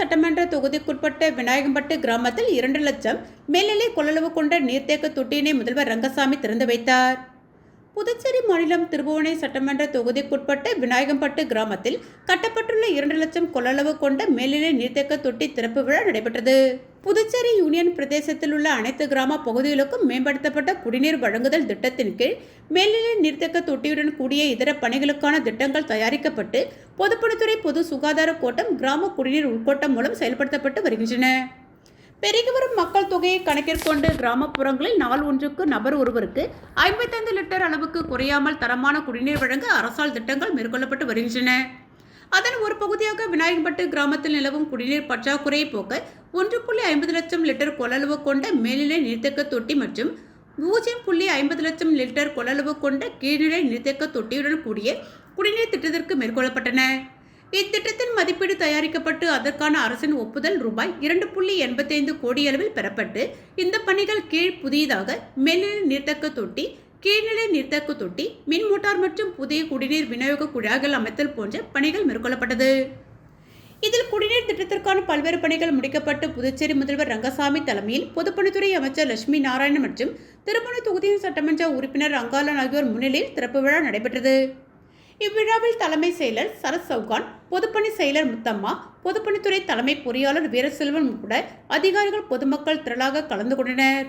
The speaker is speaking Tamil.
சட்டமன்ற தொகுதிக்குட்பட்ட விநாயகம்பட்டு கிராமத்தில் 2 லட்சம் மேல்நிலை கொள்ளளவு கொண்ட நீர்த்தேக்க தொட்டியினை முதல்வர் ரங்கசாமி திறந்து வைத்தார். புதுச்சேரி மாநிலம் திருபுவனை சட்டமன்ற தொகுதிக்குட்பட்ட விநாயகம்பட்டு கிராமத்தில் கட்டப்பட்டுள்ள 2 லட்சம் கொள்ளளவு கொண்ட மேல்நிலை நீர்த்தேக்க தொட்டி திறப்பு விழா நடைபெற்றது. புதுச்சேரி யூனியன் பிரதேசத்தில் உள்ள அனைத்து கிராம பகுதிகளுக்கும் மேம்படுத்தப்பட்ட குடிநீர் வழங்குதல் திட்டத்தின் கீழ் மேல்நிலை நீர்த்தேக்க தொட்டியுடன் கூடிய இதர பணிகளுக்கான திட்டங்கள் தயாரிக்கப்பட்டு பொதுப்பணித்துறை பொது சுகாதார கோட்டம் கிராம குடிநீர் உள்கோட்டம் மூலம் செயல்படுத்தப்பட்டு வருகின்றன. பெருகி வரும் மக்கள் தொகையை கணக்கிற்கொண்டு கிராமப்புறங்களில் நாள் ஒன்றுக்கு நபர் ஒருவருக்கு 55 லிட்டர் அளவுக்கு குறையாமல் தரமான குடிநீர் வழங்க அரசால் திட்டங்கள் மேற்கொள்ளப்பட்டு வருகின்றன. அதன் ஒரு பகுதியாக விநாயகம்பட்டு கிராமத்தில் நிலவும் குடிநீர் பற்றாக்குறையை போக்க 1.50 லட்சம் லிட்டர் கொள்ளளவு கொண்ட மேல்நிலை நீர்த்தேக்க தொட்டி மற்றும் 0.50 லட்சம் லிட்டர் கொள்ளளவு கொண்ட கீழ்நிலை நீர்த்தேக்க தொட்டியுடன் கூடிய குடிநீர் திட்டத்திற்கு மேற்கொள்ளப்பட்டன. இத்திட்டத்தின் மதிப்பீடு தயாரிக்கப்பட்டு அதற்கான அரசின் ஒப்புதல் ரூபாய் 2.85 கோடி அளவில் பெறப்பட்டு இந்த பணிகள் கீழ் புதியதாக மேல்நிலை நீர்த்தேக்க தொட்டி, கீழ்நிலை நீர்த்தேக்க தொட்டி, மின் மோட்டார் மற்றும் புதிய குடிநீர் விநியோக குழாய்கள் அமைத்தல் போன்ற பணிகள் மேற்கொள்ளப்பட்டது. இதில் குடிநீர் திட்டத்திற்கான பல்வேறு பணிகள் முடிக்கப்பட்டு புதுச்சேரி முதல்வர் ரங்கசாமி தலைமையில் பொதுப்பணித்துறை அமைச்சர் லட்சுமி நாராயணன் மற்றும் திருபுவனை தொகுதியின் சட்டமன்ற உறுப்பினர் ரங்காலன் ஆகியோர் முன்னிலையில் திறப்பு விழா நடைபெற்றது. இவ்விழாவில் தலைமை செயலர் சரத் சவுகான், பொதுப்பணி செயலர் முத்தம்மா, பொதுப்பணித்துறை தலைமை பொறியாளர் வீரசெல்வன் உட்பட அதிகாரிகள், பொதுமக்கள் திரளாக கலந்து கொண்டனர்.